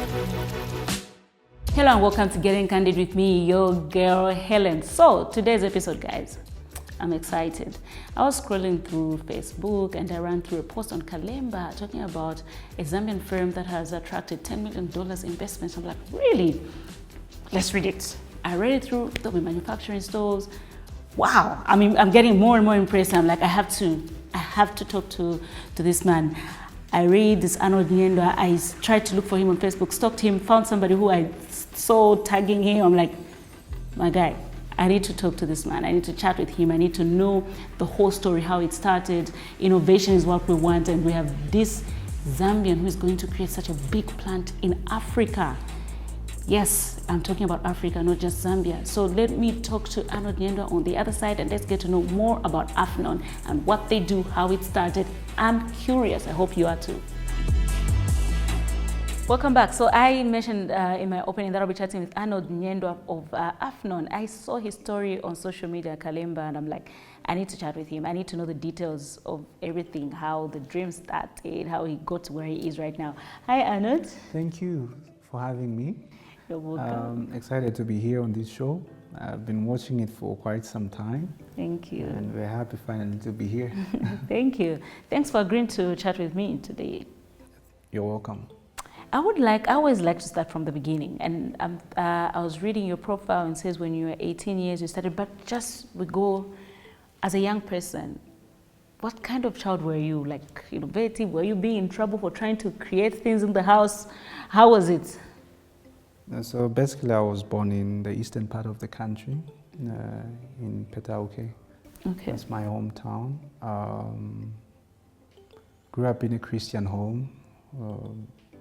Hello and welcome to Getting Candid with me, your girl Hellen. So today's episode, guys, I'm excited. I was scrolling through Facebook and I ran through a post on Kalemba talking about a Zambian firm that has attracted $10 million investments. I'm like, really? Let's read it. I read it through the manufacturing stores. Wow. I mean, I'm getting more and more impressed. I'm like, I have to talk to this man. I read this Arnold Nyendwa. I tried to look for him on Facebook, stalked him, found somebody who I saw tagging him. I'm like, my guy, I need to talk to this man. I need to chat with him. I need to know the whole story, how it started. Innovation is what we want. And we have this Zambian who is going to create such a big plant in Africa. Yes, I'm talking about Africa, not just Zambia. So let me talk to Arnold Nyendwa on the other side and let's get to know more about Afnon and what they do, how it started. I'm curious. I hope you are too. Welcome back. So I mentioned in my opening that I'll be chatting with Arnold Nyendwa of Afnon. I saw his story on social media, Kalemba, and I'm like, I need to chat with him. I need to know the details of everything, how the dream started, how he got to where he is right now. Hi, Arnold. Thank you for having me. You're welcome. Excited to be here on this show. I've been watching it for quite some time. Thank you. And we're happy finally to be here. Thank you. Thanks for agreeing to chat with me today. You're welcome. I always like to start from the beginning. And I was reading your profile and it says when you were 18 years you started, but we go as a young person. What kind of child were you? Like innovative? Were you being in trouble for trying to create things in the house? How was it? So basically I was born in the eastern part of the country, in Petauke. Okay. That's my hometown. Grew up in a Christian home.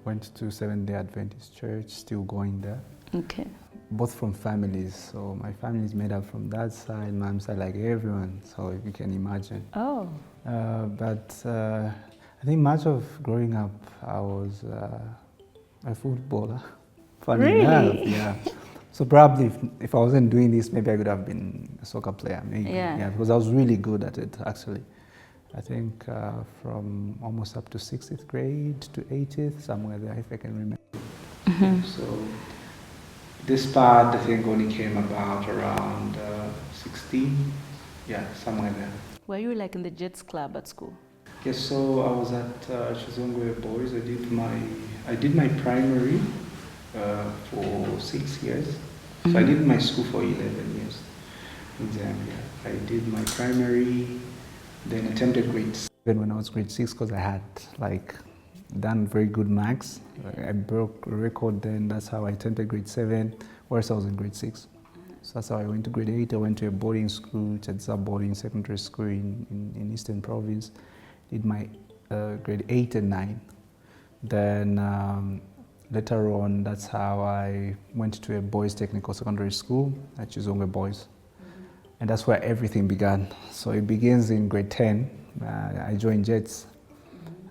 Went to Seventh-day Adventist Church, still going there. Okay. Both from families. So my family is made up from that side, mom's side, like everyone. So you can imagine. Oh. But I think much of growing up, I was a footballer. Funny really? Enough, yeah. So probably if I wasn't doing this, maybe I could have been a soccer player, maybe. Yeah. Because I was really good at it, actually. I think from almost up to 60th grade to 80th, somewhere there, if I can remember. Mm-hmm. So this part, I think, only came about around 16. Yeah, somewhere there. Were you like in the Jets club at school? Yes, so I was at Chizongwe Boys. I did my primary for 6 years. Mm-hmm. So I did my school for 11 years in Zambia. I did my primary, then attempted grade 7 when I was grade 6 because I had done very good marks. I broke a record then. That's how I attempted grade 7, whereas I was in grade 6. So that's how I went to grade 8. I went to a boarding school, Chadza boarding secondary school in Eastern Province. Did my grade 8 and 9. Then later on, that's how I went to a boys' technical secondary school at Chizongwe Boys. Mm-hmm. And that's where everything began. So it begins in grade 10. I joined Jets.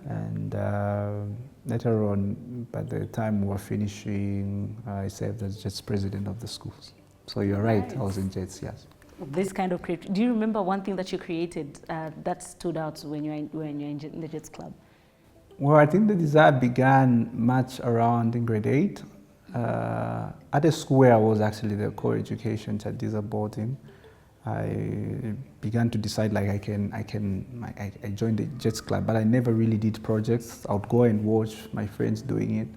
Mm-hmm. And later on, by the time we were finishing, I served as Jets president of the schools. So you're right, nice. I was in Jets, yes. This kind of creative. Do you remember one thing that you created that stood out when you were in the Jets club? Well, I think the desire began much around in grade 8. At a school where I was actually the co-education Chadiza boarding, I began to decide I joined the Jets club, but I never really did projects. I would go and watch my friends doing it.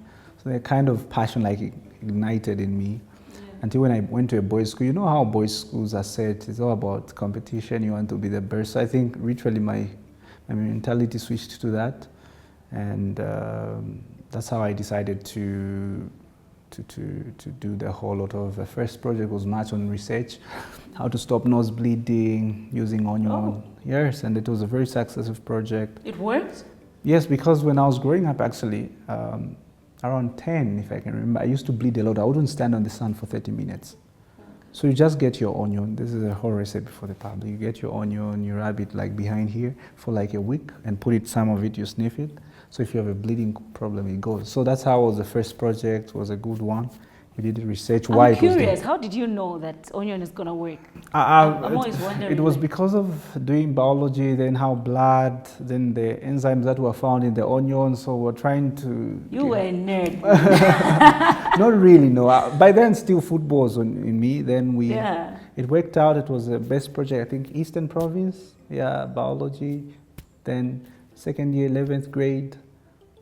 So the kind of passion ignited in me. Yeah. Until when I went to a boys' school, you know how boys' schools are set, it's all about competition, you want to be the best. So I think literally my mentality switched to that. And that's how I decided to do the whole lot of. The first project was much on research, how to stop nose bleeding using onion. Oh. Yes, and it was a very successful project. It worked? Yes, because when I was growing up, actually, around 10, if I can remember, I used to bleed a lot. I wouldn't stand on the sun for 30 minutes. So you just get your onion. This is a whole recipe for the public. You get your onion, you rub it behind here for a week and put it, some of it, you sniff it. So if you have a bleeding problem, it goes. So that's how it was the first project, was a good one. We did research why I'm it was curious, there. how did you know that onion is going to work? I'm always wondering. It was because of doing biology, then how blood, then the enzymes that were found in the onion. So we're trying to. You were a nerd. Not really, no. By then, still football was in me. Then Yeah. it worked out. It was the best project, I think, Eastern Province. Yeah, biology. Then second year, 11th grade.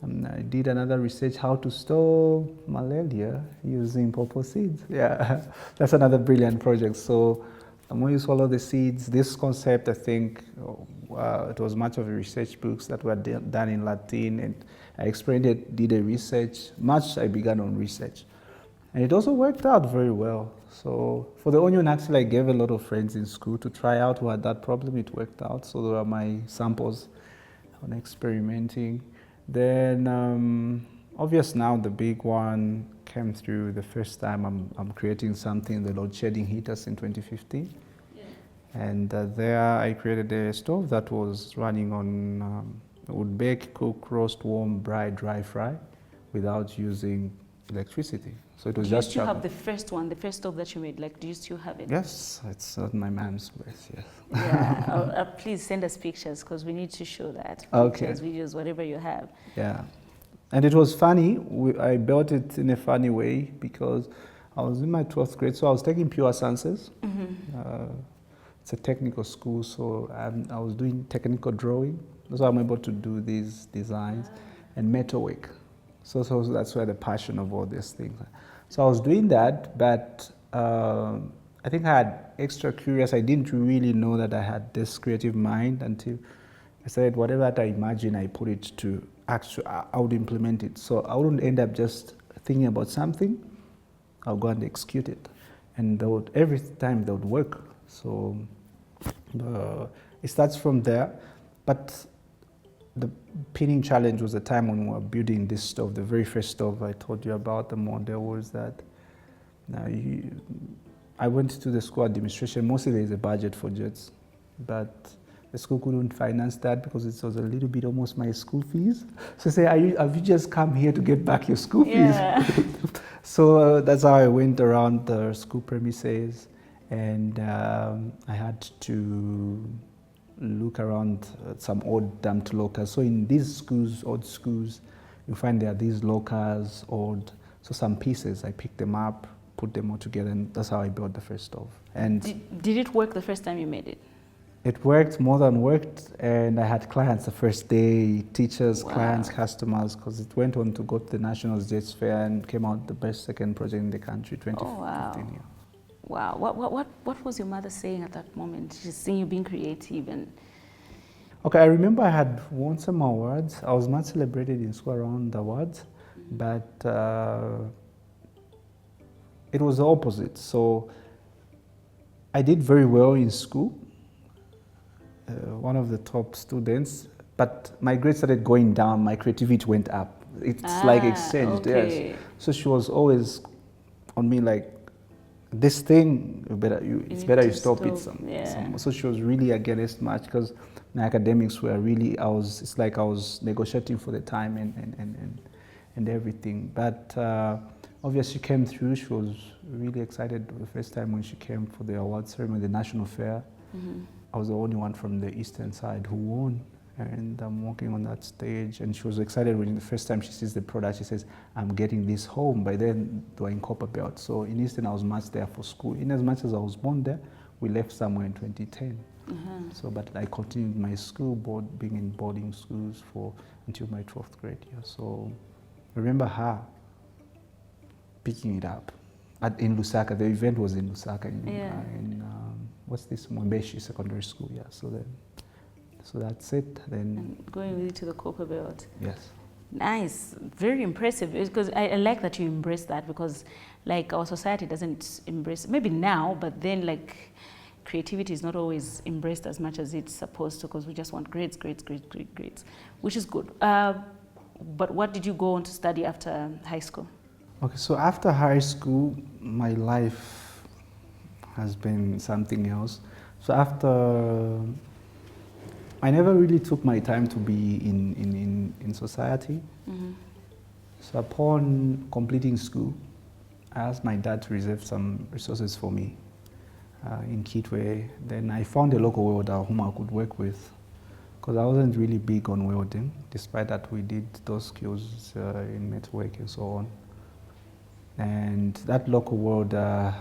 I did another research how to store malaria using purple seeds. Yeah, that's another brilliant project. So when you swallow the seeds, this concept, I think, it was much of the research books that were done in Latin, and I explained it, did a research. Much I began on research. And it also worked out very well. So for the onion, actually, I gave a lot of friends in school to try out who had that problem. It worked out. So there are my samples on experimenting. Then, obvious now, the big one came through the first time I'm creating something, the load shedding heaters in 2015. Yeah. And there I created a stove that was running on, would bake, cook, roast, warm, braai, dry fry without using electricity. So it was just Do you still have the first one, the first stove that you made? Like, do you still have it? Yes, it's at my mom's place, yes. Yeah, please send us pictures because we need to show that. Okay. Pictures, videos, whatever you have. Yeah. And it was funny. I built it in a funny way because I was in my 12th grade, so I was taking pure sciences. Mm-hmm. It's a technical school, so I was doing technical drawing. So I'm able to do these designs and metalwork. So that's where the passion of all these things. So I was doing that, but I think I had extra curious. I didn't really know that I had this creative mind until I said whatever that I imagine, I put it to actually, I would implement it. So I wouldn't end up just thinking about something. I'll go and execute it, and every time they would work. So it starts from there, but the pinning challenge was the time when we were building this stove. The very first stove I told you about, the model, was that I went to the school administration. Mostly there is a budget for jets, but the school couldn't finance that because it was a little bit almost my school fees. So I say, have you just come here to get back your school fees? Yeah. So that's how I went around the school premises, and I had to look around some old dumped lockers. So in these schools, old schools, you find there are these lockers, old. So some pieces, I picked them up, put them all together, and that's how I built the first stove. And did it work the first time you made it? It worked, more than worked, and I had clients the first day, teachers, clients, customers, because it went on to go to the National Jets Fair and came out the best second project in the country, 2015. Oh, wow. Yeah. Wow. What was your mother saying at that moment? She's seeing you being creative and... Okay, I remember I had won some awards. I was much celebrated in school around the awards, but it was the opposite. So I did very well in school, one of the top students, but my grades started going down, my creativity went up. It's like exchanged, okay. yes. So she was always on me like, this thing, it's better you stop it. So she was really against much because my academics were really, it's like I was negotiating for the time and everything. But obviously she came through, she was really excited the first time when she came for the award ceremony, the national fair. Mm-hmm. I was the only one from the eastern side who won. And I'm walking on that stage, and she was excited when the first time she sees the product. She says, I'm getting this home. By then, they were in Copperbelt. So in Eastern, I was much there for school. In as much as I was born there, we left somewhere in 2010. Mm-hmm. So, but I continued my school, being in boarding schools until my 12th grade year. So I remember her picking it up in Lusaka. The event was in Lusaka, what's this, Mwembeshi Secondary School, yeah. So that's it. Then and going with it to the Copperbelt. Yes. Nice, very impressive. Because I like that you embrace that, because like our society doesn't embrace, maybe now, but then like creativity is not always embraced as much as it's supposed to, because we just want grades, which is good. But what did you go on to study after high school? Okay, so after high school, my life has been something else. So after, I never really took my time to be in society. Mm-hmm. So upon completing school, I asked my dad to reserve some resources for me in Kitwe. Then I found a local welder whom I could work with, because I wasn't really big on welding, despite that we did those skills in metalwork and so on. And that local welder,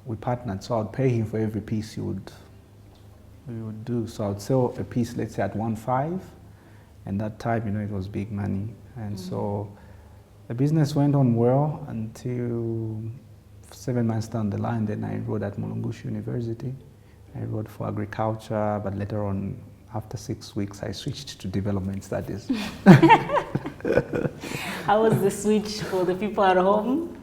we partnered, so I would pay him for every piece we would do. So I would sell a piece, let's say at 1.5, and that time, you know, it was big money. And so the business went on well until 7 months down the line. Then I enrolled at Mulungushi University. I enrolled for agriculture, but later on, after 6 weeks, I switched to development studies. How was the switch for the people at home?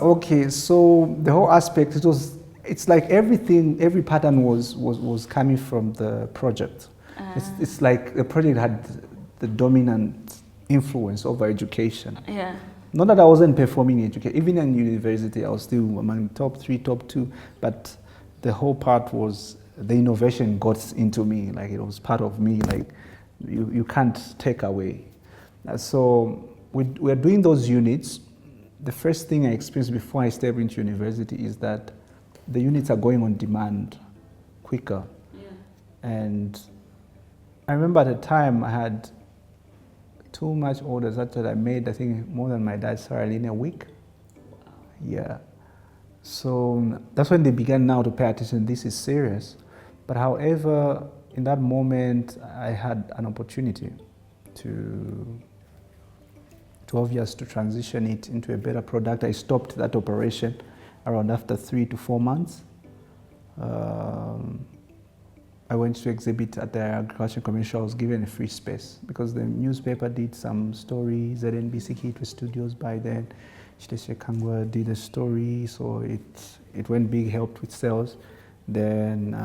Okay, so the whole aspect, it's like everything, every pattern was coming from the project. It's like the project had the dominant influence over education. Yeah. Not that I wasn't performing in education. Even in university, I was still among top 3, top 2. But the whole part was the innovation got into me. Like it was part of me. Like you can't take away. So we're doing those units. The first thing I experienced before I stepped into university is that the units are going on demand quicker. Yeah. And I remember at the time I had too much orders that I made, I think, more than my dad's salary in a week. Wow. Yeah. So that's when they began now to pay attention. This is serious. But however, in that moment, I had an opportunity to transition it into a better product. I stopped that operation around after 3 to 4 months. I went to exhibit at the Agriculture Commission. I was given a free space because the newspaper did some stories. ZNBC Kitwe Studios by then. Chiteshe Kangwa did a story, so it went big, helped with sales. Then,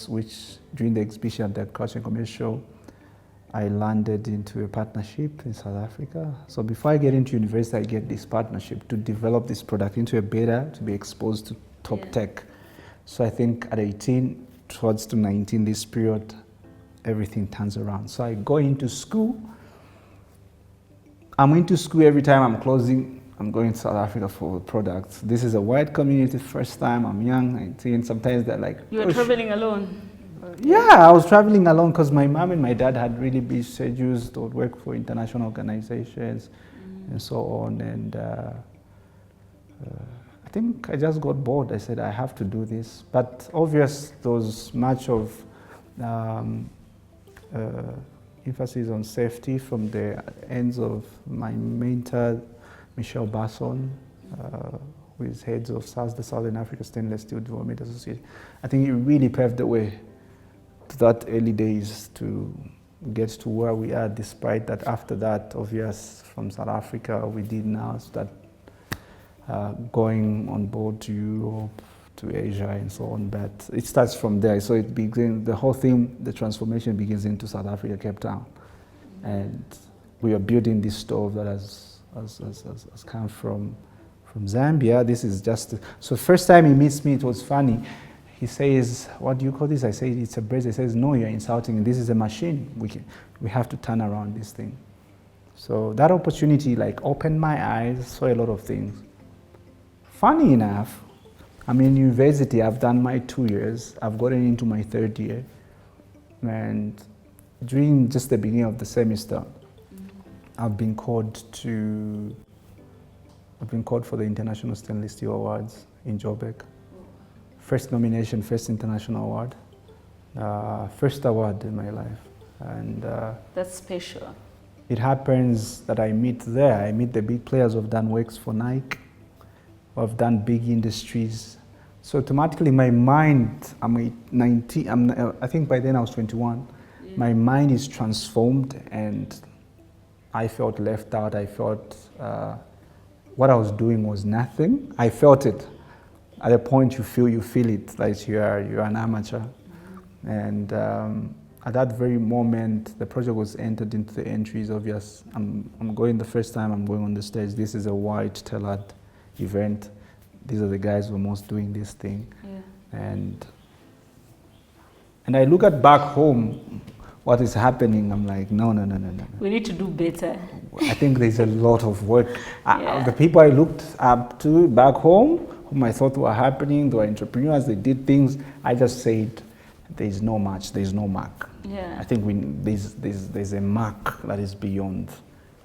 which during the exhibition at the Agriculture Commission, I landed into a partnership in South Africa. So before I get into university, I get this partnership to develop this product into a beta, to be exposed to top tech. So I think at 18, towards to 19, this period, everything turns around. So I go into school. I'm into school every time I'm closing. I'm going to South Africa for products. This is a white community, first time. I'm young, 19. Sometimes they're like, you were traveling alone? Yeah, I was traveling alone because my mom and my dad had really busy schedules. They would work for international organizations and so on. And I think I just got bored. I said, I have to do this. But obvious, there was much of emphasis on safety from the ends of my mentor, Michelle Basson, who is head of SARS, the Southern Africa Stainless Steel Development Association. I think it really paved the way to that early days to get to where we are, despite that after that, obvious, from South Africa, we did now start going on board to Europe, to Asia and so on, but it starts from there. So it begins, the whole thing, the transformation begins into South Africa, Cape Town. And we are building this stove that has come from Zambia. This is just, so first time he meets me, it was funny. He says, what do you call this? I say, it's a brace. He says, no, you're insulting. This is a machine. We have to turn around this thing. So that opportunity like opened my eyes, saw a lot of things. Funny enough, I'm in university, I've done my 2 years, I've gotten into my 3rd year, and during just the beginning of the semester, I've been called for the International Stainless Steel Awards in Joburg. First nomination, first international award, first award in my life. And that's special. It happens that I meet the big players who have done works for Nike, who have done big industries. So automatically my mind, I'm 19, I think by then I was 21, my mind is transformed and I felt left out. I felt what I was doing was nothing. I felt it. At a point you feel it, like you're an amateur. And at that very moment, the project was entered into the entries. Obvious, I'm going the first time I'm going on the stage. This is a white tailored event. These are the guys who are most doing this thing. Yeah. And I look at back home what is happening. I'm like, no. We need to do better. I think there's a lot of work. Yeah. The people I looked up to back home, whom I thought were happening, they were entrepreneurs, they did things. I just said, there's no match, there's no mark. Yeah. I think there's a mark that is beyond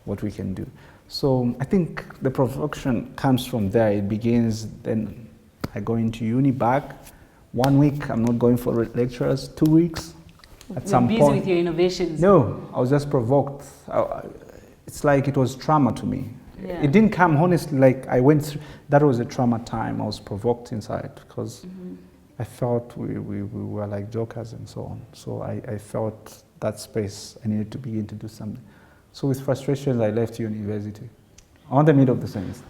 what we can do. So I think the provocation comes from there. It begins, then I go into uni back. 1 week, I'm not going for lectures. 2 weeks, at some point. You're busy with your innovations. No, I was just provoked. It's like it was trauma to me. Yeah. It didn't come honestly, like I went through, that was a trauma time. I was provoked inside because I felt we were like jokers and so on. So I felt that space, I needed to begin to do something. So with frustrations, I left university on the middle of the semester.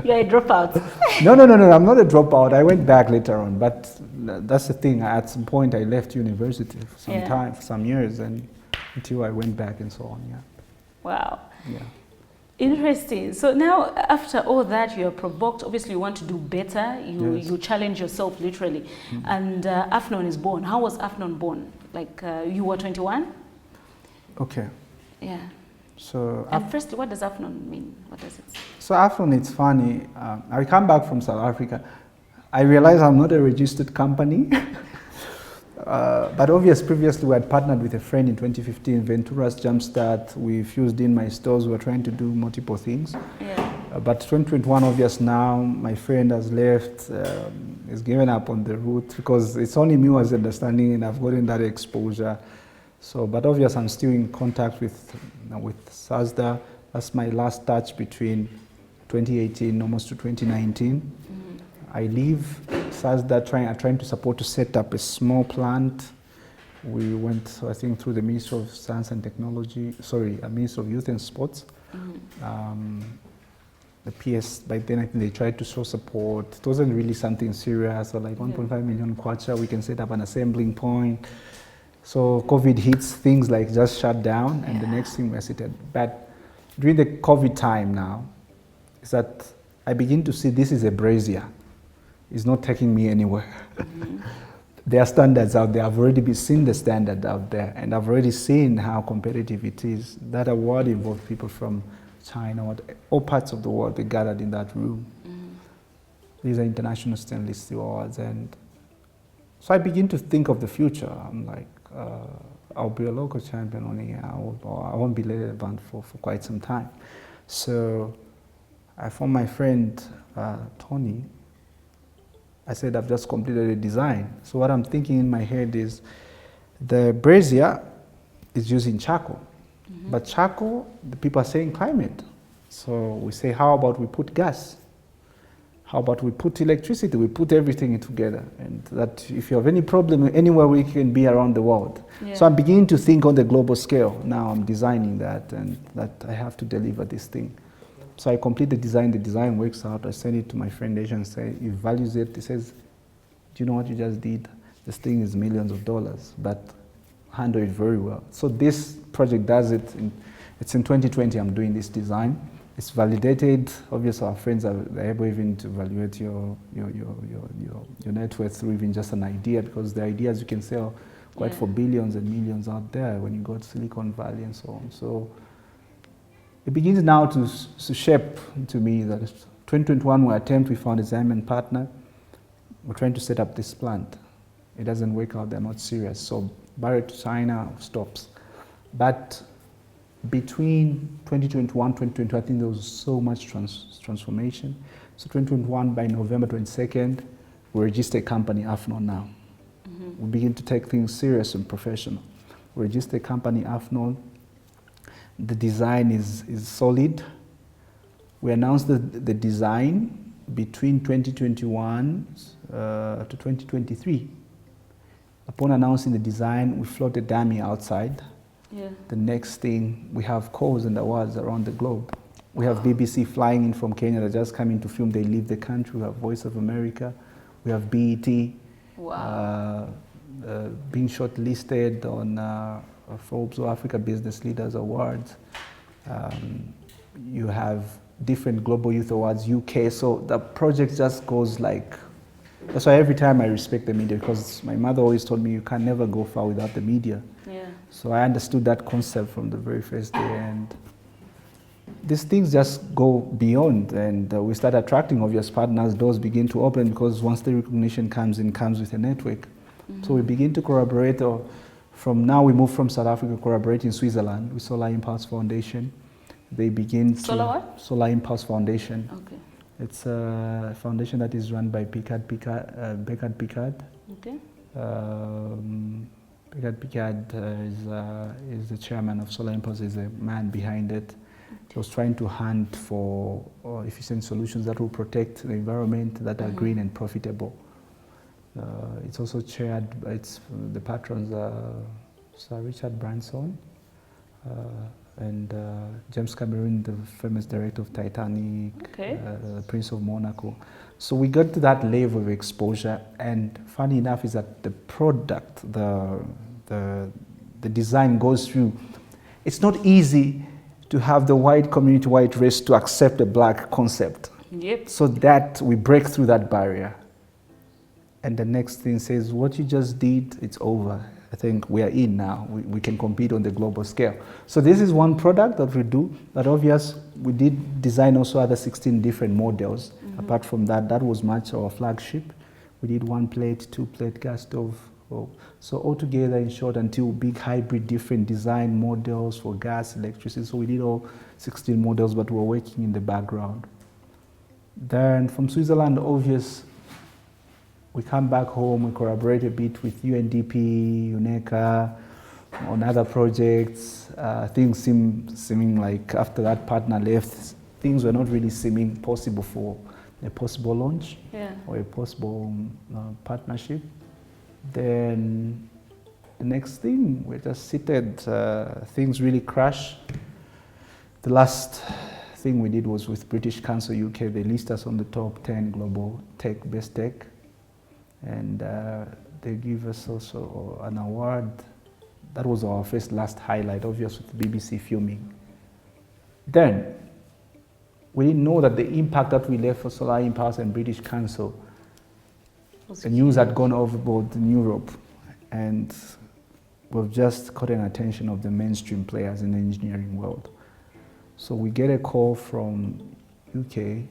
You're a dropout. No, I'm not a dropout. I went back later on, but that's the thing. At some point, I left university for some time, for some years, and until I went back and so on, yeah. Wow. Yeah. Interesting. So now, after all that, you are provoked. Obviously, you want to do better. You challenge yourself, literally. And Afnon is born. How was Afnon born? Like, you were 21? Okay. Yeah. So, and first, what does Afnon mean? What does it say? So Afone, it's funny. I come back from South Africa. I realize I'm not a registered company. But obviously, previously we had partnered with a friend in 2015, Ventura's Jumpstart. We fused in my stores. We were trying to do multiple things. Yeah. But 2021, obvious now, my friend has left, has given up on the route because it's only me who has understanding and I've gotten that exposure. So, but obviously I'm still in contact with SASDA. That's my last touch between 2018 almost to 2019. I leave SASDA trying to support to set up a small plant. We went, I think, through the Ministry of Science and Technology, Ministry of Youth and Sports. The PS, by then I think they tried to show support. It wasn't really something serious, so like 1.5 million kwacha, we can set up an assembling point. So COVID hits, things like just shut down, and the next thing we're sitting. But during the COVID time now, is that I begin to see this is a brazier. It's not taking me anywhere. There are standards out there. I've already seen the standard out there, and I've already seen how competitive it is. That award involved people from China, all parts of the world, they gathered in that room. These are international stainless steel awards, and so I begin to think of the future. I'm like, I'll be a local champion only. I won't be relevant for quite some time. So I phoned my friend Tony. I said, I've just completed a design. So what I'm thinking in my head is the brazier is using charcoal. But charcoal, the people are saying climate. So we say, how about we put gas? How about we put electricity? We put everything together. And that if you have any problem anywhere we can be around the world. Yeah. So I'm beginning to think on the global scale. Now I'm designing that, and that I have to deliver this thing. So I complete the design works out, I send it to my friend Asia and say, he values it, he says, do you know what you just did? This thing is millions of dollars, but handle it very well. So this project does it, it's in 2020 I'm doing this design. It's validated, obviously our friends are able even to evaluate your net worth through even just an idea, because the ideas you can sell quite for billions and millions out there when you go to Silicon Valley and so on. So it begins now to shape to me that 2021 we found a Zambian partner. We're trying to set up this plant. It doesn't work out, they're not serious. So barrier to China stops. But between 2021 and 2022, I think there was so much transformation. So 2021, by November 22nd, we register a company, Afnon now. We begin to take things serious and professional. We register a company, Afnon. The design is solid. We announced the design between 2021 to 2023. Upon announcing the design, we float a dummy outside. Yeah. The next thing, we have calls and awards around the globe. We have BBC flying in from Kenya that just come in to film. They leave the country. We have Voice of America. We have BET. Wow. Being shortlisted on Forbes or Africa Business Leaders Awards. You have different Global Youth Awards, UK. So the project just goes like, that's why every time I respect the media, because my mother always told me you can never go far without the media. Yeah. So I understood that concept from the very first day, and these things just go beyond, and we start attracting obvious partners. Doors begin to open because once the recognition comes in, comes with a network. So we begin to collaborate. Or from now, we move from South Africa to collaborate in Switzerland with Solar Impulse Foundation. They begin Solar what? Solar Impulse Foundation. Okay. It's a foundation that is run by Beckard Pickard. Okay. Beckard Pickard is the chairman of Solar Impulse, is the man behind it. He was trying to hunt for efficient solutions that will protect the environment, that are green and profitable. It's also chaired, the patrons are Sir Richard Branson and James Cameron, the famous director of Titanic, Prince of Monaco. So we got to that level of exposure, and funny enough is that the product, the design goes through. It's not easy to have the white community, white race to accept a black concept. Yep. So that we break through that barrier. And the next thing says, what you just did, it's over. I think we are in now. We can compete on the global scale. So this is one product that we do. But obvious, we did design also other 16 different models. Apart from that, that was much our flagship. We did 1 plate, 2 plate gas stove. So altogether, in short, until big hybrid different design models for gas, electricity. So we did all 16 models, but we were working in the background. Then from Switzerland, obvious, we come back home, we collaborate a bit with UNDP, UNECA, on other projects. Things seeming like after that partner left, things were not really seeming possible for a possible launch or a possible partnership. Then the next thing, we're just seated, things really crash. The last thing we did was with British Council UK. They list us on the top 10 global best tech. And they give us also an award. That was our last highlight, obviously, with the BBC filming. Then, we didn't know that the impact that we left for Solar Impulse and British Council, the news had gone overboard in Europe, and we've just caught an attention of the mainstream players in the engineering world. So we get a call from UK,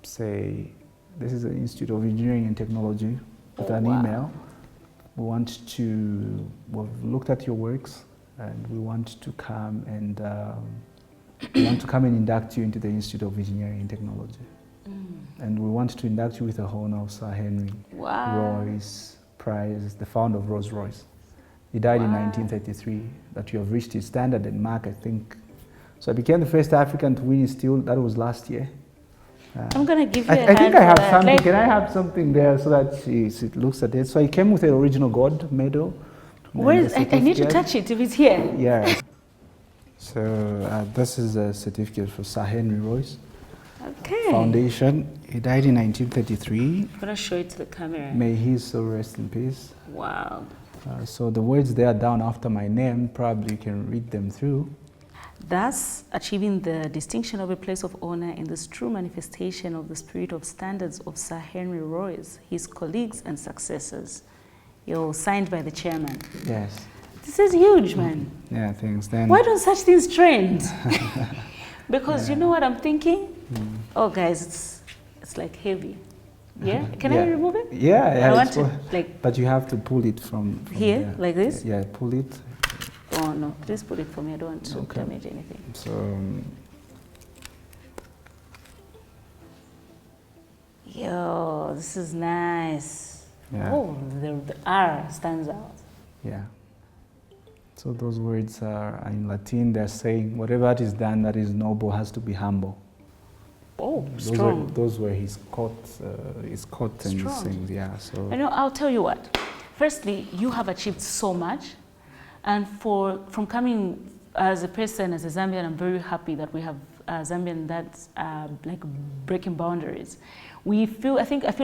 say, this is the Institute of Engineering and Technology, with an email. We've looked at your works, and we want to come and induct you into the Institute of Engineering and Technology. And we want to induct you with the honor of Sir Henry Royce Prize, the founder of Rolls Royce. He died in 1933, that you have reached his standard and mark, I think. So I became the first African to win his steel, that was last year. I'm going to give you a hand. I think I have something. Can I have something there so that she looks at it? So I came with the original gold medal. Where is I need to touch it if it's here. Yeah. So this is a certificate for Sir Henry Royce. Okay. Foundation. He died in 1933. I'm going to show it to the camera. May his soul rest in peace. Wow. So the words there down after my name, probably you can read them through. Thus, achieving the distinction of a place of honor in this true manifestation of the spirit of standards of Sir Henry Royce, his colleagues and successors. You're signed by the chairman. Yes. This is huge, man. Yeah, thanks. Then why don't such things trend? Because you know what I'm thinking? Oh, guys, it's like heavy. Yeah? Can I remove it? Yeah. I want to, like, but you have to pull it from here, there. like this? Yeah, pull it. Oh no, please put it for me. I don't want to damage anything. So, yo, this is nice. Yeah. Oh, the R stands out. Yeah. So those words are in Latin. They're saying whatever that is done that is noble has to be humble. Oh, strong. Those were his quotes and things. Yeah. So. I know. I'll tell you what. Firstly, you have achieved so much. And from coming as a person, as a Zambian, I'm very happy that we have Zambian that's like breaking boundaries. I feel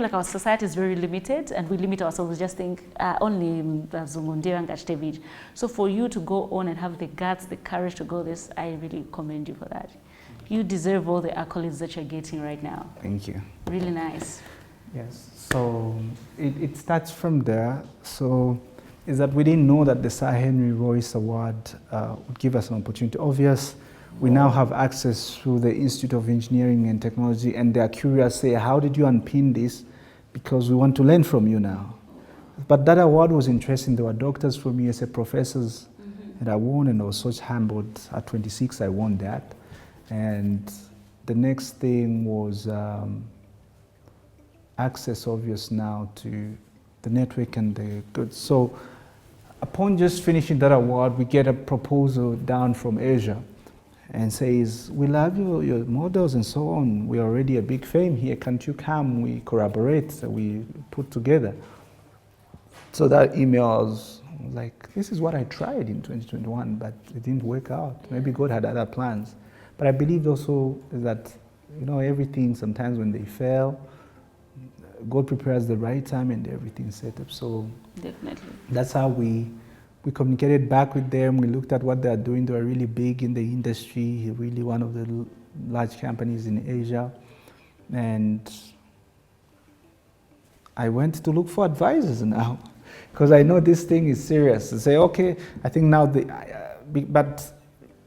like our society is very limited, and we limit ourselves. We just think only Zungundia. So for you to go on and have the guts, the courage to go this, I really commend you for that. You deserve all the accolades that you're getting right now. Thank you. Really nice. Yes. So it starts from there. So is that we didn't know that the Sir Henry Royce Award would give us an opportunity. Obvious, we now have access through the Institute of Engineering and Technology, and they are curious, say, how did you unpin this? Because we want to learn from you now. But that award was interesting. There were doctors from USA, professors that I won, and I was such humbled. At 26, I won that. And the next thing was access, obvious now, to the network and the goods. So upon just finishing that award, we get a proposal down from Asia and says, we love your models and so on. We're already a big fame here. Can't you come? We collaborate, so we put together. So that email was like, this is what I tried in 2021, but it didn't work out. Maybe God had other plans. But I believe also that, you know, everything, sometimes when they fail, God prepares the right time and everything's set up. So Definitely. that's how we communicated back with them. We looked at what they are doing. They are really big in the industry, really one of the large companies in Asia. And I went to look for advisors now, because I know this thing is serious. I say, okay, I think now, but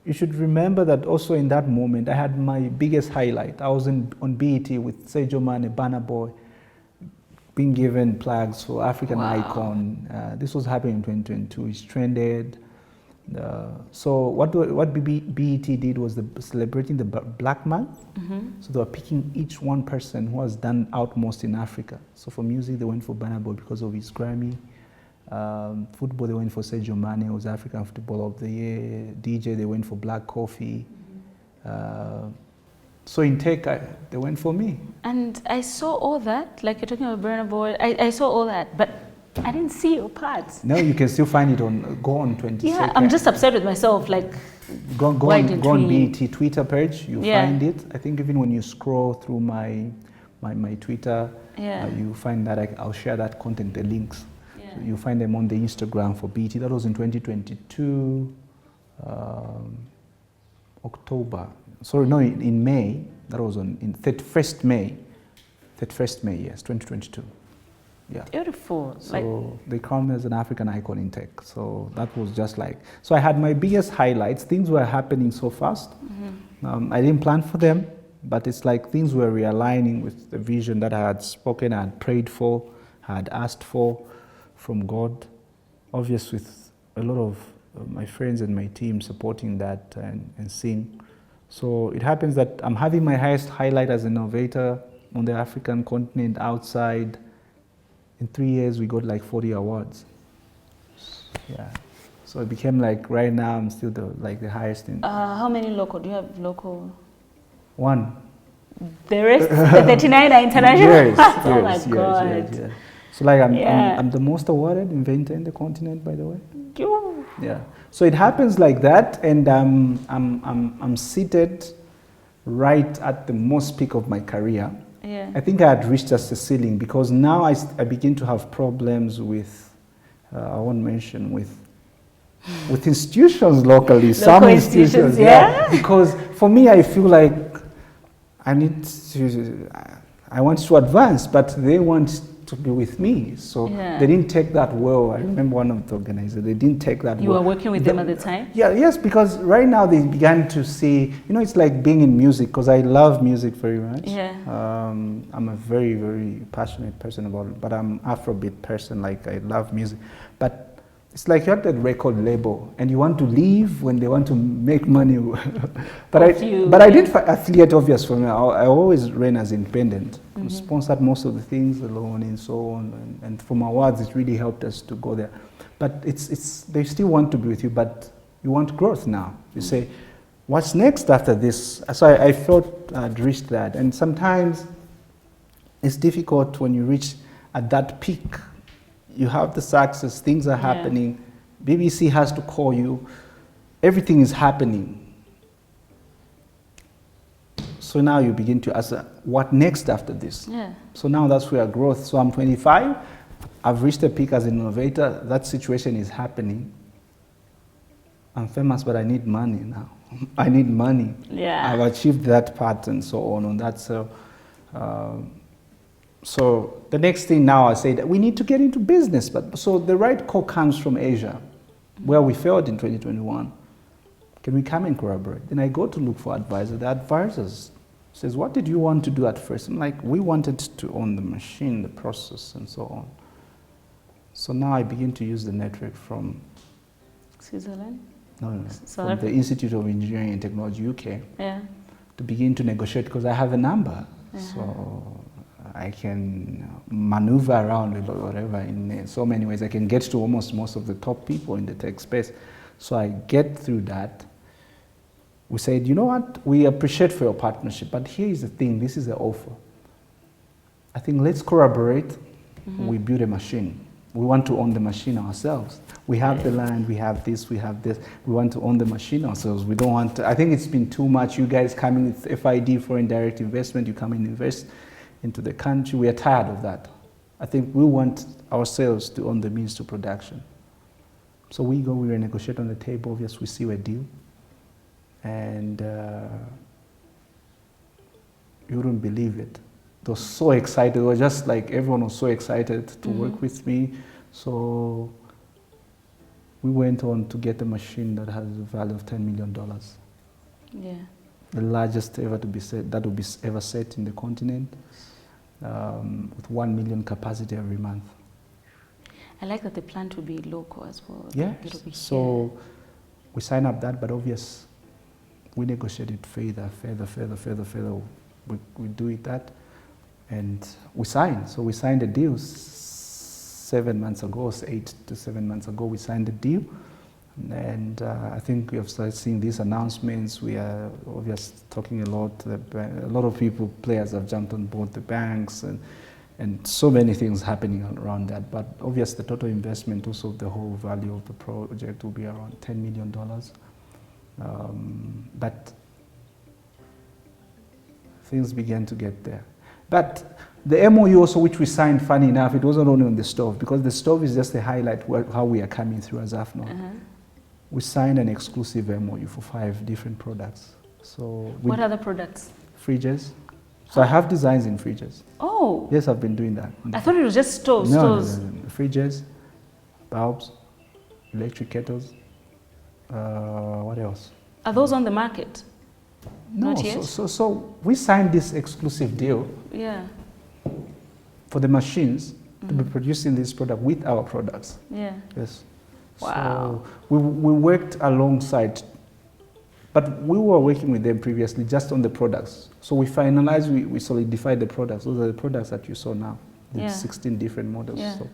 you should remember that also in that moment, I had my biggest highlight. I was on BET with Sadio Mane, Burna Boy, being given plugs for African Icon. This was happening in 2022. It's trended. So what BET did was celebrating the Black Month. So they were picking each one person who has done outmost in Africa. So for music, they went for Burna Boy because of his Grammy. Football, they went for Sadio Mane, who was African Footballer of the Year. DJ, they went for Black Coffee. So in tech, they went for me. And I saw all that, like you're talking about Burna Boy, I saw all that, but I didn't see your parts. No, you can still find it on, go on 22nd. Yeah, I'm just upset with myself, like, go on BET Twitter page, you find it. I think even when you scroll through my Twitter, you find that I'll share that content, the links. So you find them on the Instagram for BET. That was in 2022, October. Sorry, no, in May. That was in 31st May. 31st May, yes, 2022. Yeah. Beautiful. So they crowned me as an African icon in tech. So that was just like, so I had my biggest highlights. Things were happening so fast. I didn't plan for them, but it's like things were realigning with the vision that I had spoken, I had prayed for, I had asked for from God. Obvious with a lot of my friends and my team supporting that and seeing. So it happens that I'm having my highest highlight as an innovator on the African continent, outside. In 3 years, we got like 40 awards. Yeah. So it became like, right now, I'm still the highest in. How many local? Do you have local? One. The rest, the 39 are international? Yes, oh my God. Yes. So like I'm the most awarded inventor in the continent, by the way. Yeah. So it happens like that, and I'm seated right at the most peak of my career. Yeah. I think I had reached just a ceiling, because now I begin to have problems with, I won't mention, with institutions locally. Some institutions, yeah. Because for me, I feel like I want to advance, but they want to be with me. So they didn't take that well. I remember one of the organizers, they didn't take that well. You were working with them at the time? Yeah, yes, because right now they began to see, you know, it's like being in music, because I love music very much. Yeah. I'm a very, very passionate person about it, but I'm Afrobeat person, like I love music. But it's like you're at the record label and you want to leave when they want to make money. but I did affiliate, obvious for me. I always ran as independent. Sponsored most of the things alone and so on. And from awards, it really helped us to go there. But they still want to be with you, but you want growth now. You say, what's next after this? So I felt I'd reached that. And sometimes it's difficult when you reach at that peak. You have the success, things are happening. BBC has to call you. Everything is happening. So now you begin to ask, what next after this? Yeah. So now that's where growth. So I'm 25. I've reached a peak as an innovator. That situation is happening. I'm famous, but I need money now. I need money. Yeah. I've achieved that part and so on. And that's So the next thing now I said, we need to get into business. But so the right call comes from Asia, where we failed in 2021. Can we come and collaborate? Then I go to look for advisor. The advisors says, what did you want to do at first? I'm like, we wanted to own the machine, the process, and so on. So now I begin to use the network from Switzerland? No, from the Institute of Engineering and Technology, UK, yeah, to begin to negotiate because I have a number. Uh-huh. So I can maneuver around it or whatever in so many ways. I can get to almost most of the top people in the tech space. So I get through that. We said, you know what, we appreciate for your partnership, but here is the thing, this is the offer. I think let's collaborate. Mm-hmm. We build a machine. We want to own the machine ourselves. We have the land, we have this, we have this. We want to own the machine ourselves. We don't want to, I think it's been too much. You guys coming with FID, foreign direct investment, you come and invest into the country. We are tired of that. I think we want ourselves to own the means to production. So we renegotiate on the table. Yes, we see a deal. And you wouldn't believe it. They were so excited. They were just like, everyone was so excited to work with me. So we went on to get a machine that has a value of $10 million. Yeah. The largest ever to be set, that will be ever set in the continent, with 1 million capacity every month. I like that the plan to be local as well. Yes. So we sign up that, but obvious, we negotiated further. We do it that, and we signed. So we signed a deal 7 months ago, 8 to 7 months ago. We signed a deal, and I think we have started seeing these announcements. We are obviously talking a lot. A lot of people, players have jumped on board, the banks, and so many things happening around that. But obviously, the total investment, also the whole value of the project, will be around $10 million. But things began to get there. But the MOU also, which we signed, funny enough, it wasn't only on the stove, because the stove is just a highlight how we are coming through as Afnon. Uh-huh. We signed an exclusive MOU for 5 different products. So what are the products? Fridges. So I have designs in fridges. Oh. Yes, I've been doing that. I thought it was just stoves. No. Fridges, bulbs, electric kettles. What else? Are those on the market? No. Not yet? So we signed this exclusive deal. Yeah. For the machines to be producing this product with our products. Yeah. Yes. Wow. So we worked alongside, but we were working with them previously just on the products. So we finalized, we solidified the products. Those are the products that you saw now, the 16 different models. Yeah. So,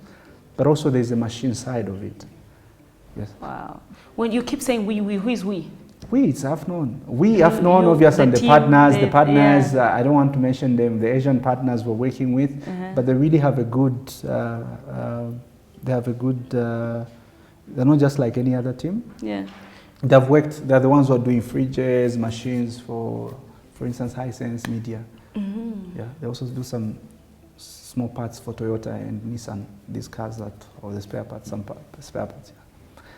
but also there's a machine side of it. Yes. Wow. When you keep saying we, who is we? We, it's Afnon. We, Afnon, obviously, and the partners, I don't want to mention them, the Asian partners we're working with, but they really have a good, they're not just like any other team. Yeah. They've worked, they're the ones who are doing fridges, machines for instance, Hisense Media. Yeah, they also do some small parts for Toyota and Nissan, these cars or the spare parts, spare parts. Yeah.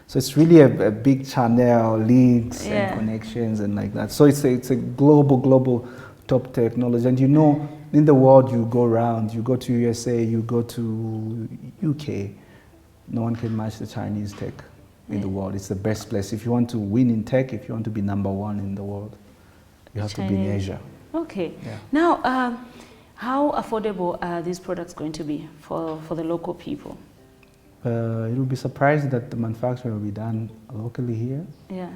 So it's really a big channel, links and connections and like that. So it's a global top technology. And you know, in the world you go around, you go to USA, you go to UK, no one can match the Chinese tech in the world. It's the best place. If you want to win in tech, if you want to be #1 in the world, you have to be in Asia. Okay. Yeah. Now, how affordable are these products going to be for the local people? It will be surprised that the manufacturing will be done locally here. Yeah.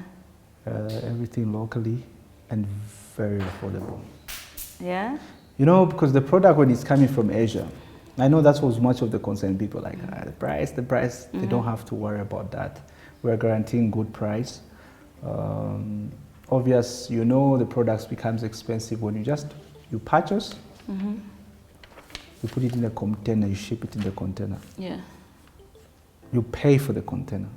Everything locally and very affordable. Yeah. You know, because the product, when it's coming from Asia, I know that was much of the concern. People like the price. They don't have to worry about that. We're guaranteeing good price. Obvious, you know, the products becomes expensive when you purchase. You put it in a container. You ship it in the container. Yeah. You pay for the container.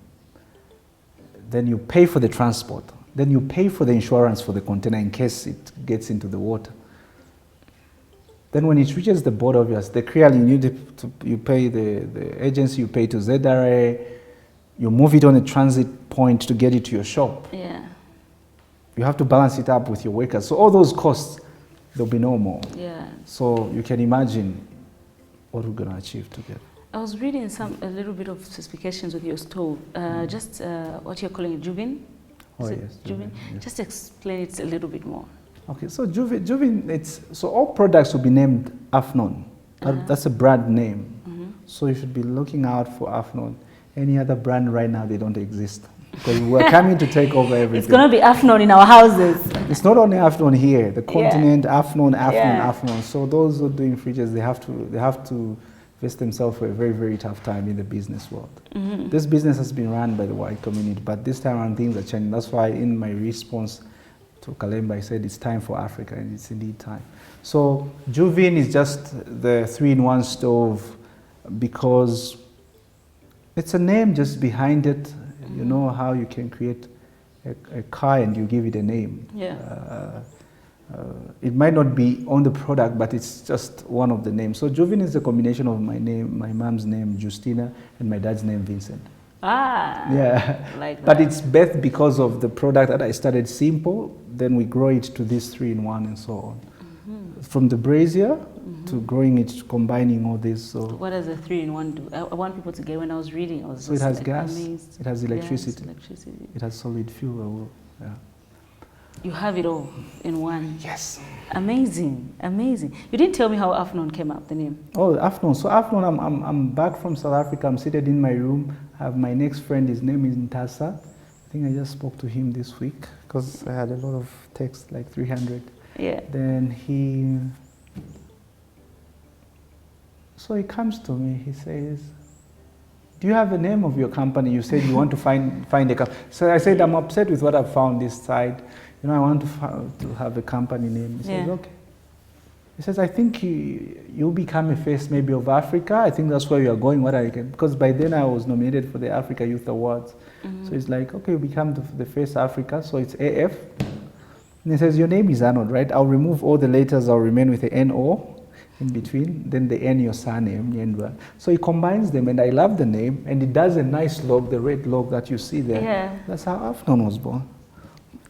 Then you pay for the transport. Then you pay for the insurance for the container in case it gets into the water. Then when it reaches the border, obviously, you pay the agency, you pay to ZRA, you move it on a transit point to get it to your shop. Yeah. You have to balance it up with your workers. So all those costs, there'll be no more. Yeah. So you can imagine what we're going to achieve together. I was reading a little bit of specifications with your stove. Just what you're calling it, Juvin? Oh, yes. Juvin? Yes. Just explain it a little bit more. Okay, so Juvin, so all products will be named AFNON. That's a brand name. So you should be looking out for AFNON. Any other brand right now, they don't exist. Because we're coming to take over everything. It's going to be AFNON in our houses. It's not only AFNON here. The continent, AFNON. So those who are doing fridges, they have to face themselves for a very, very tough time in the business world. This business has been run by the white community, but this time around things are changing. That's why in my response to Kalemba, I said it's time for Africa, and it's indeed time. So Juvin is just the 3-in-1 stove because it's a name just behind it. You know how you can create a car and you give it a name. It might not be on the product, but it's just one of the names. So Juvin is a combination of my name, my mom's name, Justina, and my dad's name, Vincent. Yeah. Like that. But it's birthed because of the product that I started simple, then we grow it to this 3-in-1 and so on. From the brazier to growing it, combining all this. So what does a 3-in-1 do? I want people to get, when I was reading, I was so just it has like gas, amazed. it has electricity, electricity. it has solid fuel. Yeah. You have it all in one. Yes. Amazing, amazing. You didn't tell me how AFNON came up, the name. Oh, AFNON. So AFNON, I'm back from South Africa. I'm seated in my room. I have my next friend. His name is Ntasa. I think I just spoke to him this week because I had a lot of texts, like 300. Yeah. Then so he comes to me. He says, "Do you have a name of your company? You said you want to find a company." So I said, "I'm upset with what I've found this side. I want to have a company name." He says, "Okay." He says, "I think you'll become a face maybe of Africa. I think that's where you are going." Because by then I was nominated for the Africa Youth Awards. So it's like, okay, you become the face Africa. So it's AF. And he says, "Your name is Arnold, right? I'll remove all the letters. I'll remain with the NO in between. Then the N, your surname, Nyendwa." So he combines them, and I love the name. And it does a nice logo, the red logo that you see there. Yeah. That's how AFNON was born.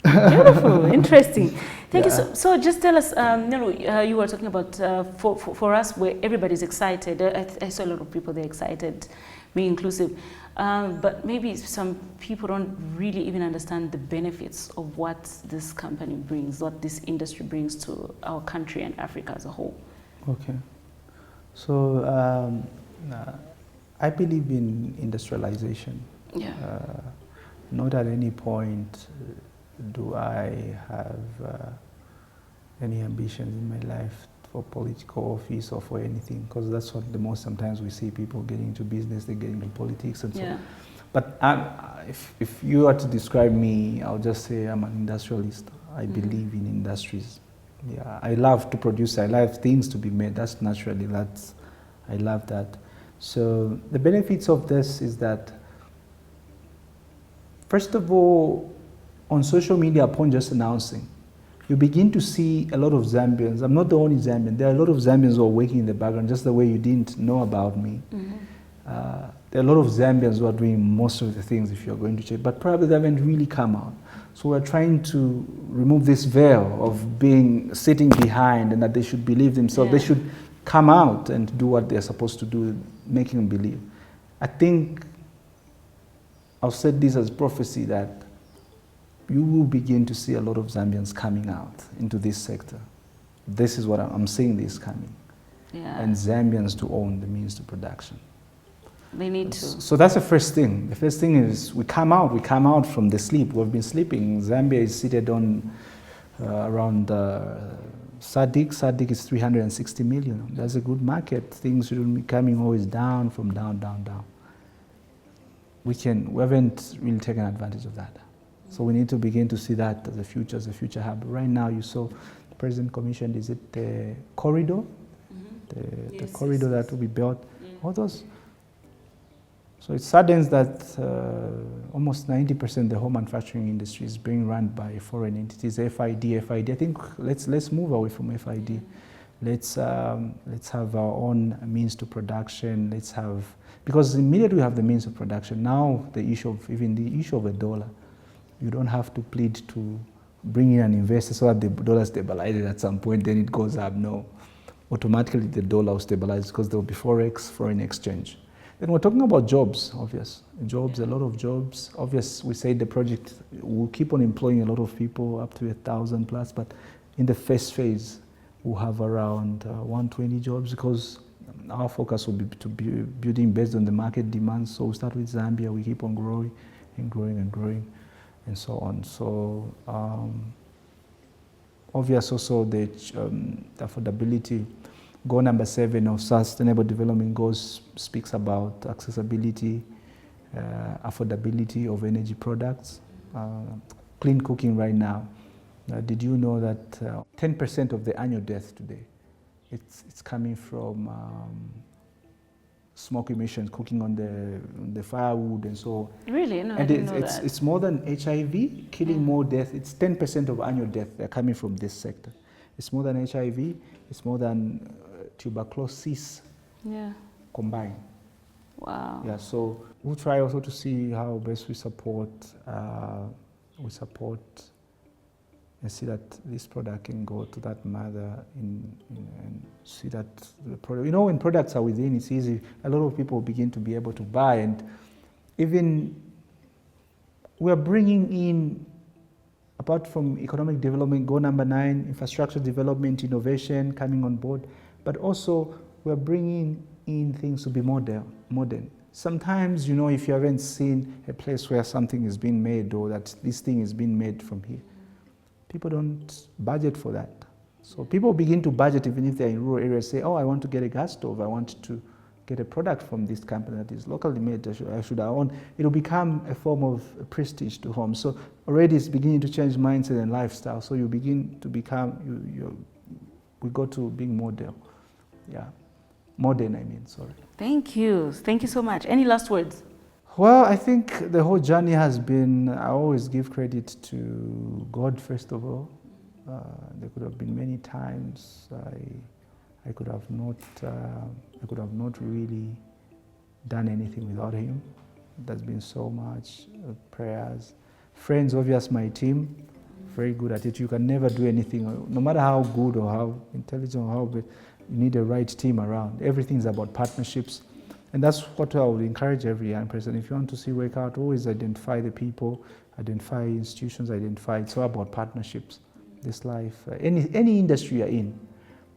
Beautiful, interesting. Thank you. So just tell us, you were talking about for us, where everybody's excited. I saw a lot of people, they're excited, me inclusive. But maybe some people don't really even understand the benefits of what this company brings, what this industry brings to our country and Africa as a whole. Okay. So I believe in industrialization. Yeah. Not at any point do I have any ambitions in my life for political office or for anything, because that's what the most sometimes we see people getting into business, they get into politics and so on. But if you were to describe me, I'll just say I'm an industrialist. I believe in industries. Yeah, I love to produce, I love things to be made. That's naturally, I love that. So the benefits of this is that, first of all, on social media, upon just announcing, you begin to see a lot of Zambians. I'm not the only Zambian. There are a lot of Zambians who are working in the background, just the way you didn't know about me. There are a lot of Zambians who are doing most of the things if you're going to check, but probably they haven't really come out. So we're trying to remove this veil of being sitting behind and that they should believe themselves. They should come out and do what they're supposed to do, making them believe. I think I've said this as prophecy that you will begin to see a lot of Zambians coming out into this sector. This is what I'm seeing this coming. And Zambians to own the means to production. They need to. So that's the first thing. The first thing is we come out from the sleep. We've been sleeping. Zambia is seated on around SADC. SADC is 360 million. That's a good market. Things shouldn't be coming always down, from down. We haven't really taken advantage of that. So we need to begin to see that as a future hub. Right now, you saw the President commissioned, is it the corridor? The corridor that will be built. All those. So it saddens that almost 90% of the whole manufacturing industry is being run by foreign entities. FID. I think let's move away from FID. Let's have our own means to production. Because immediately we have the means of production. Now the issue of a dollar. You don't have to plead to bring in an investor so that the dollar stabilizes at some point, then it goes up. No. automatically the dollar will stabilize because there will be forex, foreign exchange. Then we're talking about jobs, obvious. Jobs, a lot of jobs. Obvious, we say the project will keep on employing a lot of people, up to 1,000 plus, but in the first phase, we'll have around 120 jobs because our focus will be to be building based on the market demand. So we start with Zambia, we keep on growing and growing and growing and so on. So obvious also the affordability. Goal number 7 of Sustainable Development Goals speaks about accessibility, affordability of energy products, clean cooking right now. Did you know that 10% of the annual death today, it's coming from smoke emissions, cooking on the firewood and so on. Really? No, and I didn't know that. It's more than HIV, killing more death. It's 10% of annual death that are coming from this sector. It's more than HIV, it's more than tuberculosis combined. Wow. Yeah, so we'll try also to see how best we support and see that this product can go to that mother and see that the product, you know, when products are within, it's easy. A lot of people begin to be able to buy, and even we're bringing in, apart from economic development, goal number 9, infrastructure development, innovation coming on board, but also we're bringing in things to be modern. Sometimes, you know, if you haven't seen a place where something is being made or that this thing is being made from here, people don't budget for that. So people begin to budget even if they're in rural areas, say, oh, I want to get a gas stove, I want to get a product from this company that is locally made, I should own. It'll become a form of prestige to home. So already it's beginning to change mindset and lifestyle. So you begin to become, we go to being modern. Yeah, modern, I mean, sorry. Thank you so much. Any last words? Well, I think the whole journey has been, I always give credit to God first of all. There could have been many times I could have not really done anything without Him. There's been so much prayers. Friends, obviously my team, very good at it. You can never do anything, no matter how good or how intelligent or how bad, you need the right team around. Everything's about partnerships. And that's what I would encourage every young person. If you want to see work out, always identify the people, identify institutions, it's all about partnerships. This life, any industry you're in.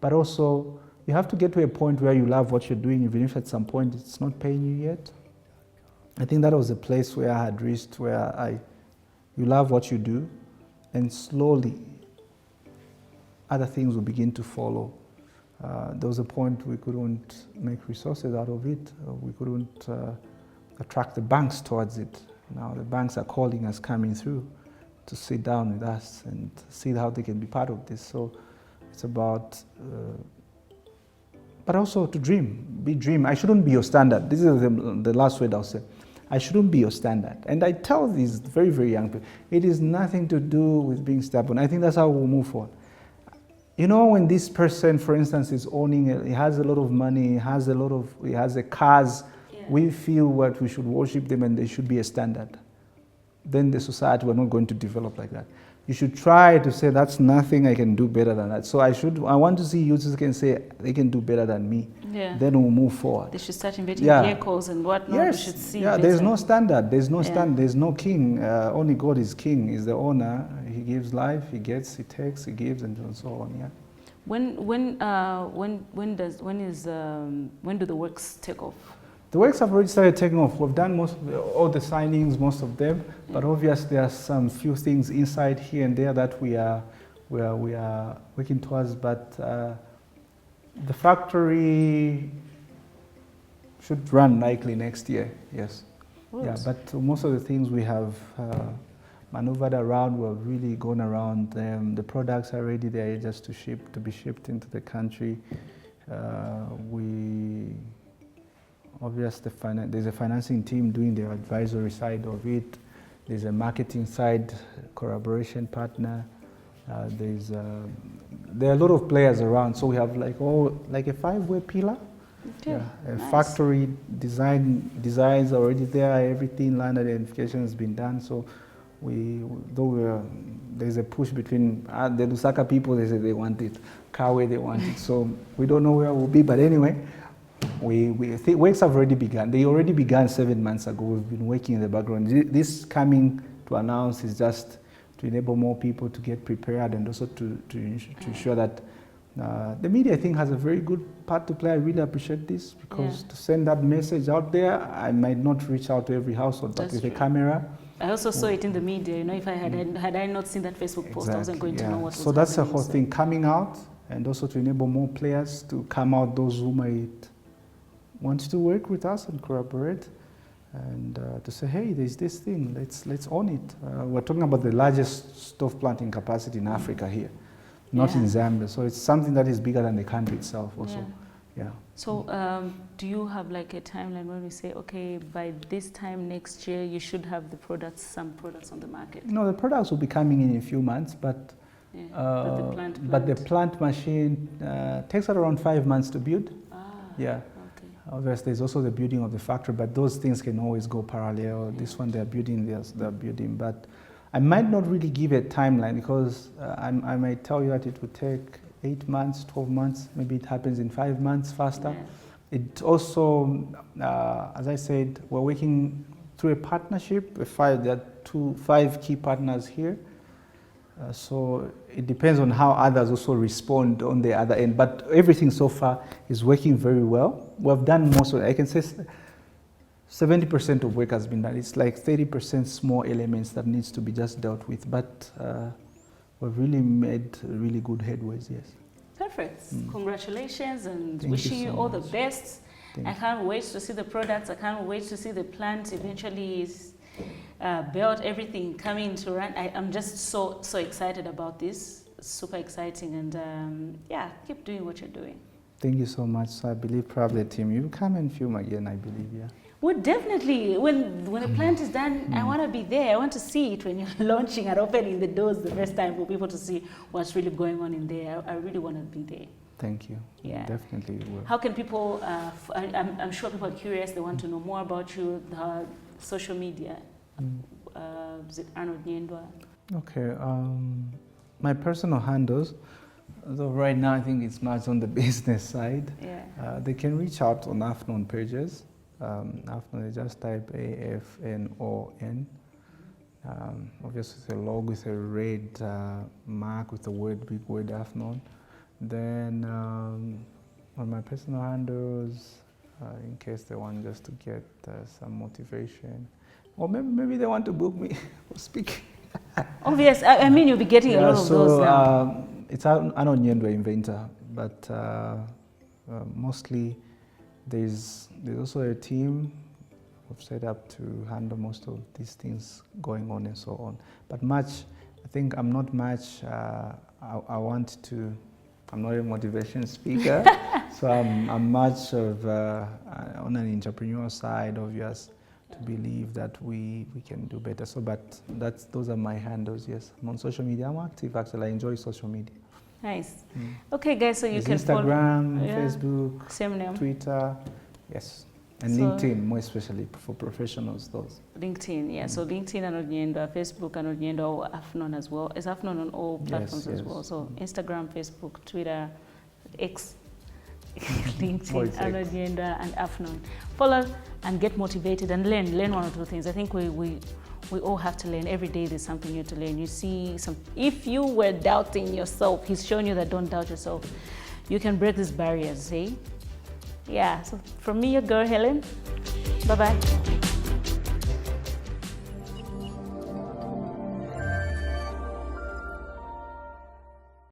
But also, you have to get to a point where you love what you're doing, even if at some point it's not paying you yet. I think that was a place where I had reached where you love what you do, and slowly other things will begin to follow. There was a point we couldn't make resources out of it. We couldn't attract the banks towards it. Now the banks are calling us, coming through to sit down with us and see how they can be part of this. So it's about, but also to dream. I shouldn't be your standard. This is the last word I'll say. I shouldn't be your standard. And I tell these very, very young people, it is nothing to do with being stubborn. I think that's how we'll move forward. You know, when this person, for instance, is owning, he has a lot of money, he has the cars, we feel what we should worship them and they should be a standard. Then the society, we're not going to develop like that. You should try to say, that's nothing, I can do better than that. So I want to see youths who can say, they can do better than me. Yeah. Then we'll move forward. They should start inventing vehicles and whatnot. Yes. We should see. Yeah, there's no standard. There's no standard. There's no king. Only God is king. He's the owner. He gives life. He gets. He takes. He gives, and so on. Yeah. When do the works take off? The works have already started taking off. We've done all the signings, most of them. But obviously, there are some few things inside here and there that we are working towards. But the factory should run likely next year. Yes. What? Yeah. But most of the things we have maneuvered around, we've really gone around them. The products are ready there just to be shipped into the country. Obviously, there's a financing team doing the advisory side of it. There's a marketing side, collaboration partner. There are a lot of players around, so we have like a 5-way pillar. Okay. Yeah, nice. Factory designs already there. Everything, land identification has been done. So there's a push between the Lusaka people, they say they want it, Kawe they want it, so we don't know where we'll be, but anyway, works have already begun. They already began 7 months ago. We've been working in the background. This coming to announce is just to enable more people to get prepared and also to ensure that the media, I think, has a very good part to play. I really appreciate this because to send that message out there, I might not reach out to every household, but with a camera. I also saw it in the media. You know, if I had I not seen that Facebook post, I wasn't going to know what was happening. So that's the whole thing, coming out and also to enable more players to come out, those who might want to work with us and collaborate, and to say, hey, there's this thing, let's own it. We're talking about the largest stove planting capacity in Africa here, not in Zambia. So it's something that is bigger than the country itself also. Yeah. So do you have like a timeline when we say, okay, by this time next year, you should have some products on the market? No, the products will be coming in a few months, but the plant machine takes around 5 months to build. Obviously, there's also the building of the factory, but those things can always go parallel. This one they're building, but I might not really give a timeline because I might tell you that it would take 8 months, 12 months. Maybe it happens in 5 months faster. It also, as I said, we're working through a partnership. There are 5 key partners here. So it depends on how others also respond on the other end. But everything so far is working very well. We've done most of it. I can say 70% of work has been done. It's like 30% small elements that needs to be just dealt with. But we've really made really good headways, yes. Perfect. Congratulations and wishing you all the best. I can't wait to see the products. I can't wait to see the plant eventually build, everything coming to run. I'm just so excited about this. Super exciting, and keep doing what you're doing. Thank you so much. So I believe probably, team, you come and film again, I believe, Well, definitely. When the plant is done, I want to be there. I want to see it when you're launching and opening the doors the first time for people to see what's really going on in there. I really want to be there. Thank you. Yeah. Definitely will. How can people, I'm sure people are curious, they want to know more about you, the social media. Is it Arnold Nyendwa? Okay. My personal handles, so right now I think it's much on the business side. They can reach out on Afnon pages. Afnon, they just type AFNON. Obviously it's a logo with a red mark with the big word Afnon. Then on my personal handles, in case they want just to get some motivation, or maybe they want to book me for speaking. Obvious. I mean, you'll be getting a lot of those now. It's Arnold Nyendwa inventor, but mostly there's also a team we've set up to handle most of these things going on and so on. But I think I'm not much. I'm not a motivation speaker, so I'm much of on an entrepreneurial side, obvious, to believe that we can do better. So, but those are my handles. Yes, I'm on social media. I'm active. Actually, I enjoy social media. Nice. Okay, guys. So you can Instagram, Facebook, same name, Twitter, yes, and LinkedIn, more especially for professionals. Those. LinkedIn, yeah. So LinkedIn Arnold Nyendwa, Facebook Arnold Nyendwa, or Afnon as well. It's Afnon on all platforms as well. So Instagram, Facebook, Twitter, X. LinkedIn, Arnold Nyendwa and Afnon. Follow and get motivated and learn one or two things. I think we all have to learn. Every day there's something new to learn. You see if you were doubting yourself, he's shown you that don't doubt yourself. You can break these barriers, eh? Yeah, so from me, your girl Hellen. Bye-bye.